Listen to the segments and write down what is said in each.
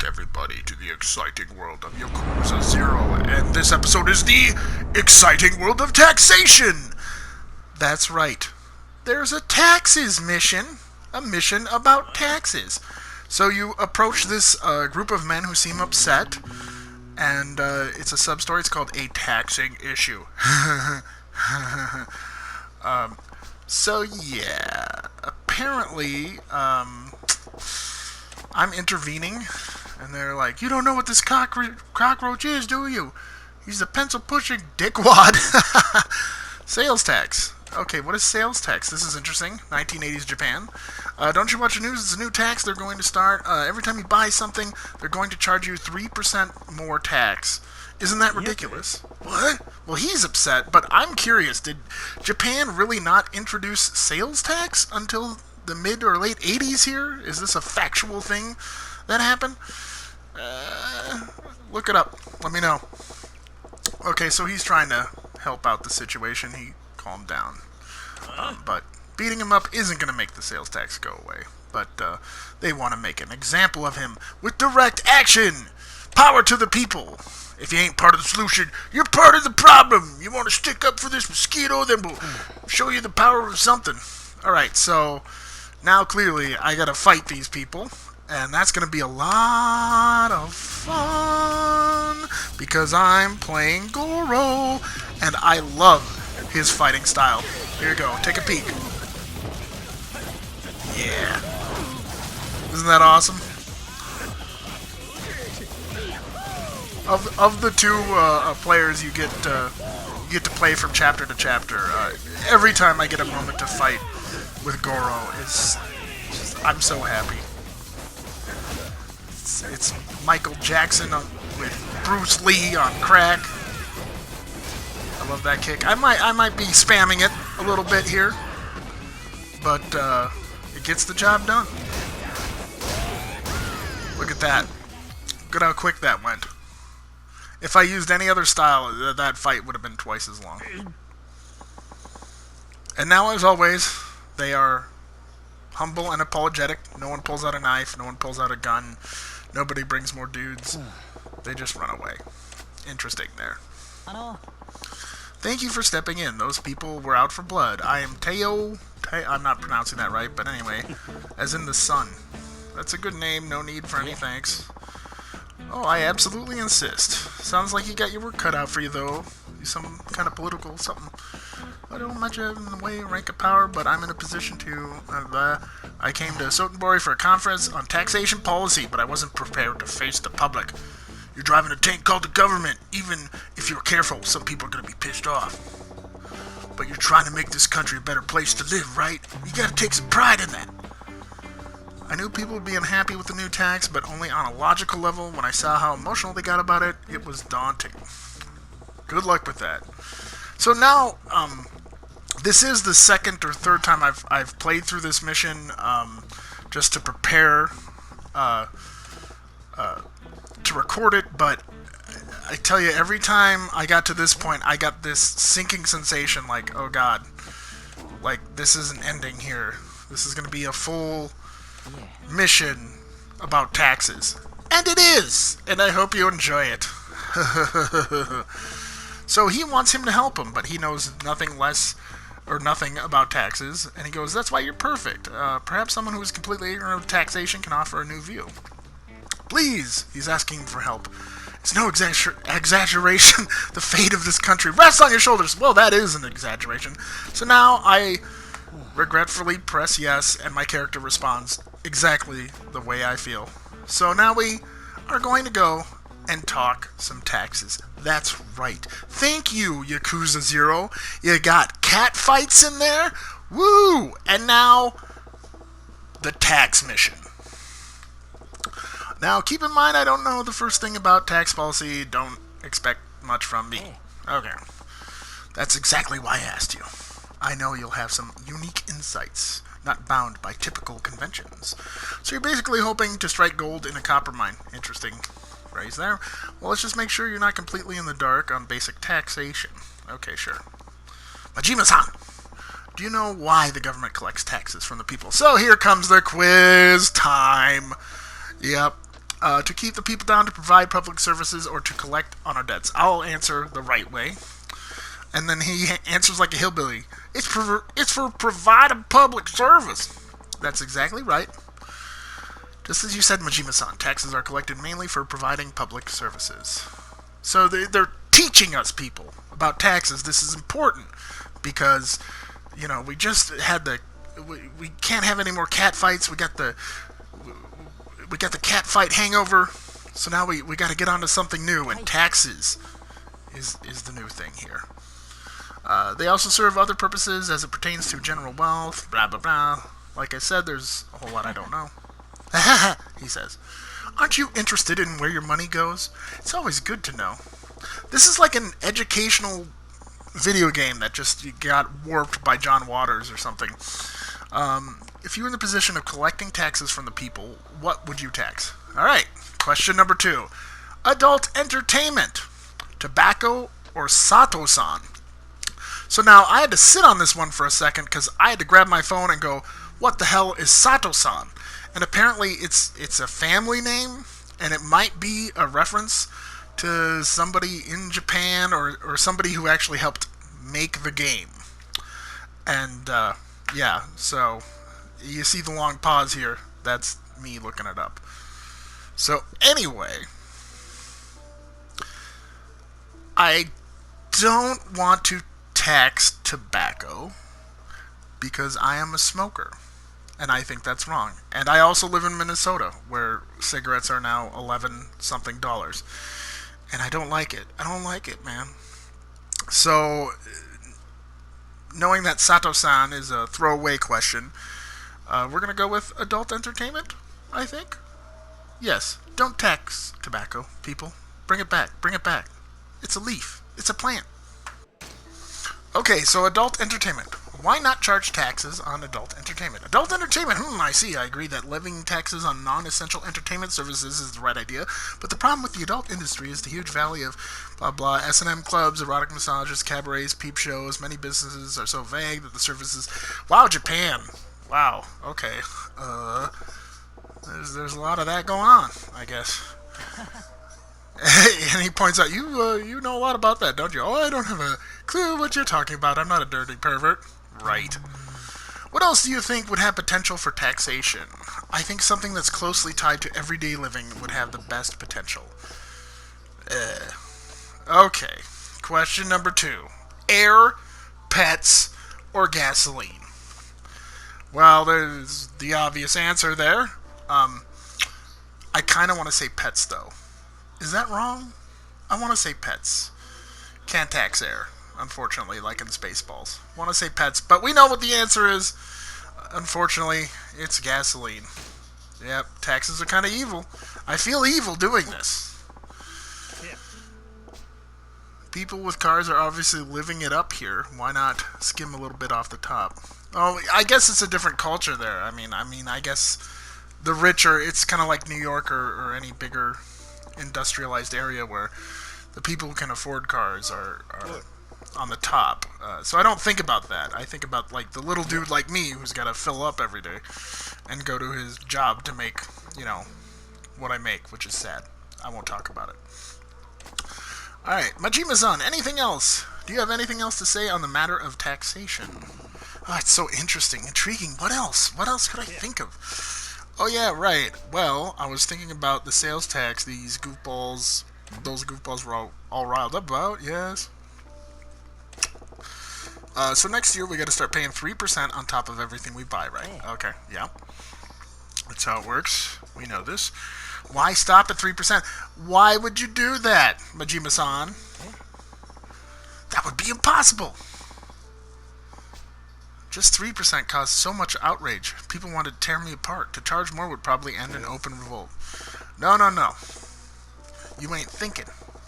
everybody, to the exciting world of Yakuza 0, and this episode is the exciting world of taxation! That's right. There's a taxes mission. A mission about taxes. So you approach this group of men who seem upset, and it's a sub-story. It's called A Taxing Issue. So yeah, apparently, I'm intervening, and they're like, "You don't know what this cockroach is, do you? He's a pencil-pushing dickwad." Sales tax. Okay, what is sales tax? This is interesting. 1980s Japan. Don't you watch the news? It's a new tax they're going to start. Every time you buy something, they're going to charge you 3% more tax. Isn't that ridiculous? What? Well, he's upset, but I'm curious. Did Japan really not introduce sales tax until the mid or late 80s here? Is this a factual thing that happened? Look it up. Let me know. Okay, so he's trying to help out the situation. He calmed down. But beating him up isn't going to make the sales tax go away. But they want to make an example of him with direct action. Power to the people. If you ain't part of the solution, you're part of the problem. You want to stick up for this mosquito, then we'll show you the power of something. Alright, so now clearly I gotta fight these people, and that's gonna be a lot of fun, because I'm playing Goro, and I love his fighting style. Here you go, take a peek. Yeah. Isn't that awesome? Of the two players you get to play from chapter to chapter, every time I get a moment to fight with Goro, I'm so happy. It's Michael Jackson with Bruce Lee on crack. I love that kick. I might be spamming it a little bit here, but it gets the job done. Look at that. Look at how quick that went. If I used any other style, that fight would have been twice as long. And now, as always, they are humble and apologetic. No one pulls out a knife. No one pulls out a gun. Nobody brings more dudes. They just run away. Interesting there. Thank you for stepping in. Those people were out for blood. I am Teo. I'm not pronouncing that right, but anyway. As in the sun. That's a good name. No need for any thanks. Oh, I absolutely insist. Sounds like you got your work cut out for you, though. Some kind of political something. I don't much have in the way of rank of power, but I'm in a position to... I came to Sotenbori for a conference on taxation policy, but I wasn't prepared to face the public. You're driving a tank called the government. Even if you're careful, some people are going to be pissed off. But you're trying to make this country a better place to live, right? You gotta take some pride in that. I knew people would be unhappy with the new tax, but only on a logical level. When I saw how emotional they got about it, it was daunting. Good luck with that. So now, this is the second or third time I've played through this mission, just to prepare to record it, but I tell you, every time I got to this point, I got this sinking sensation like, oh god, like, this isn't ending here. This is going to be a full mission about taxes. And it is! And I hope you enjoy it. So he wants him to help him, but he knows nothing less or nothing about taxes. And he goes, that's why you're perfect. Perhaps someone who is completely ignorant of taxation can offer a new view. Please! He's asking for help. It's no exaggeration. The fate of this country rests on your shoulders. Well, that is an exaggeration. So now I regretfully press yes, and my character responds exactly the way I feel. So now we are going to go and talk some taxes. That's right. Thank you, Yakuza 0. You got cat fights in there? Woo! And now, the tax mission. Now, keep in mind, I don't know the first thing about tax policy. Don't expect much from me. Okay. That's exactly why I asked you. I know you'll have some unique insights, not bound by typical conventions. So you're basically hoping to strike gold in a copper mine. Interesting phrase there. Well, let's just make sure you're not completely in the dark on basic taxation. Okay, sure. Majima-san, do you know why the government collects taxes from the people? So here comes the quiz time. Yep. To keep the people down, to provide public services, or to collect on our debts? I'll answer the right way. And then he answers like a hillbilly. It's for providing public service. That's exactly right. Just as you said, Majima-san, taxes are collected mainly for providing public services. So they're teaching us people about taxes. This is important because, we just had we can't have any more cat fights. We got the cat fight hangover. So now we got to get on to something new, and taxes is the new thing here. They also serve other purposes as it pertains to general wealth, blah, blah, blah. Like I said, there's a whole lot I don't know. He says, aren't you interested in where your money goes? It's always good to know. This is like an educational video game that just got warped by John Waters or something. If you were in the position of collecting taxes from the people, what would you tax? Alright, question number 2. Adult entertainment. Tobacco or Sato-san? So now, I had to sit on this one for a second because I had to grab my phone and go, what the hell is Sato-san? And apparently it's a family name, and it might be a reference to somebody in Japan or somebody who actually helped make the game. And, yeah, so you see the long pause here. That's me looking it up. So, anyway, I don't want to tax tobacco because I am a smoker. And I think that's wrong. And I also live in Minnesota, where cigarettes are now $11-something. And I don't like it. I don't like it, man. So, knowing that Sato-san is a throwaway question, we're going to go with adult entertainment, I think. Yes, don't tax tobacco, people. Bring it back. Bring it back. It's a leaf. It's a plant. Okay, so adult entertainment. Why not charge taxes on adult entertainment? Adult entertainment, I see. I agree that levying taxes on non-essential entertainment services is the right idea, but the problem with the adult industry is the huge valley of blah blah, S&M clubs, erotic massages, cabarets, peep shows. Many businesses are so vague that the services... Wow, Japan. Wow, okay. There's a lot of that going on, I guess. And he points out, you know a lot about that, don't you? Oh, I don't have a clue what you're talking about. I'm not a dirty pervert. Right. What else do you think would have potential for taxation? I think something that's closely tied to everyday living would have the best potential. Okay. Question number 2. Air, pets, or gasoline? Well, there's the obvious answer there. I kind of want to say pets, though. Is that wrong? I want to say pets. Can't tax air, unfortunately, like in Spaceballs. Want to say pets, but we know what the answer is. Unfortunately, it's gasoline. Yep, taxes are kind of evil. I feel evil doing this. Yeah. People with cars are obviously living it up here. Why not skim a little bit off the top? Oh, I guess it's a different culture there. I mean, I guess the richer, it's kind of like New York or any bigger industrialized area where the people who can afford cars are on the top. So I don't think about that. I think about like the little dude like me who's got to fill up every day and go to his job to make, what I make, which is sad. I won't talk about it. Alright, Majima-san, anything else? Do you have anything else to say on the matter of taxation? Oh, it's so interesting, intriguing. What else? What else could I think of? Oh yeah, right. Well, I was thinking about the sales tax those goofballs were all riled up about, yes. So next year we got to start paying 3% on top of everything we buy, right? Okay, yeah. That's how it works. We know this. Why stop at 3%? Why would you do that, Majima-san? That would be impossible. Just 3% caused so much outrage. People wanted to tear me apart. To charge more would probably end in open revolt. No. You ain't thinking.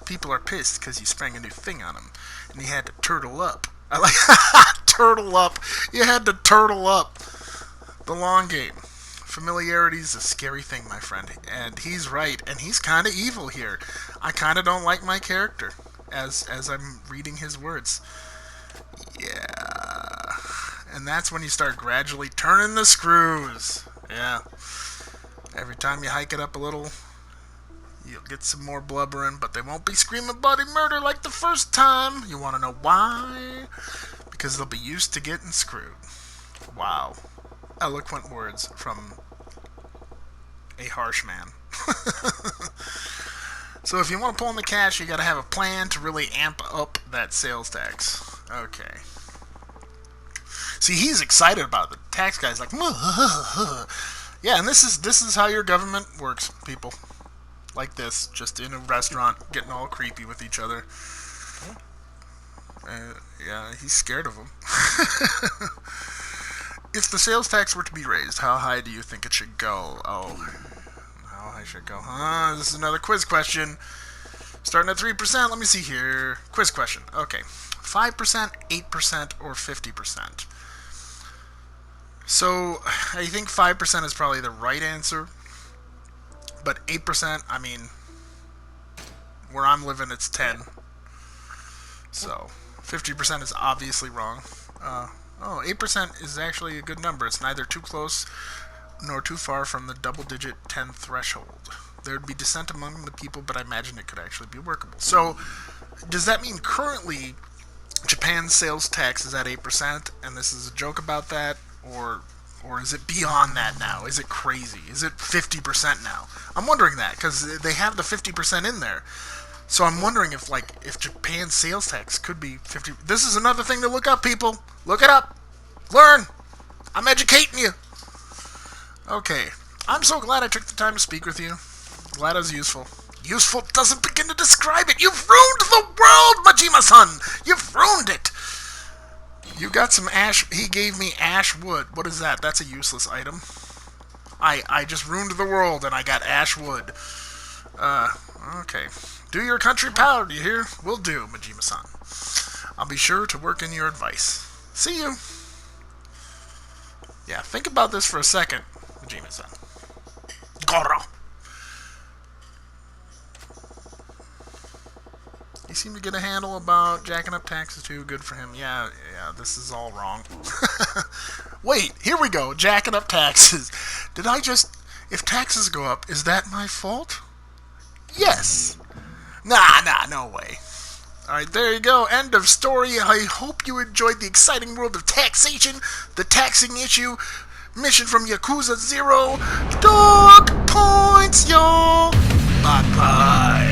People are pissed because you sprang a new thing on them. And you had to turtle up. I like turtle up. You had to turtle up. The long game. Familiarity is a scary thing, my friend. And he's right. And he's kind of evil here. I kind of don't like my character as I'm reading his words. Yeah. And that's when you start gradually turning the screws. Yeah. Every time you hike it up a little, You'll get some more blubbering, but they won't be screaming bloody murder like the first time. You want to know why? Because they'll be used to getting screwed. Wow. Eloquent words from a harsh man. So if you want to pull in the cash, you got to have a plan to really amp up that sales tax. Okay. See, he's excited about it. The tax guy's like, yeah, and this is how your government works, people. Like this, just in a restaurant, getting all creepy with each other. Yeah, he's scared of them. If the sales tax were to be raised, how high do you think it should go? Oh, how high should it go? This is another quiz question. Starting at 3%, let me see here. Quiz question. Okay. 5%, 8%, or 50%? So, I think 5% is probably the right answer. But 8%, I mean, where I'm living, it's 10. So, 50% is obviously wrong. 8% is actually a good number. It's neither too close nor too far from the double-digit 10 threshold. There would be dissent among the people, but I imagine it could actually be workable. So, does that mean currently Japan's sales tax is at 8%, and this is a joke about that, or is it beyond that now? Is it crazy? Is it 50% now? I'm wondering that, because they have the 50% in there. So I'm wondering if Japan's sales tax could be 50. This is another thing to look up, people. Look it up. Learn. I'm educating you. Okay. I'm so glad I took the time to speak with you. Glad I was useful. Useful doesn't begin to describe it. You've ruined the world, Majima-san. You've ruined it. You got some ash. He gave me ash wood. What is that? That's a useless item. I just ruined the world and I got ash wood. Okay. Do your country proud, you hear? Will do, Majima-san. I'll be sure to work in your advice. See you. Yeah, think about this for a second, Majima-san. Goro. He seemed to get a handle about jacking up taxes too. Good for him. Yeah, this is all wrong. Wait, here we go. Jacking up taxes. Did I just... If taxes go up, is that my fault? Yes. Nah, no way. Alright, there you go. End of story. I hope you enjoyed the exciting world of taxation, the taxing issue, mission from Yakuza 0. Dog points, y'all. Bye-bye.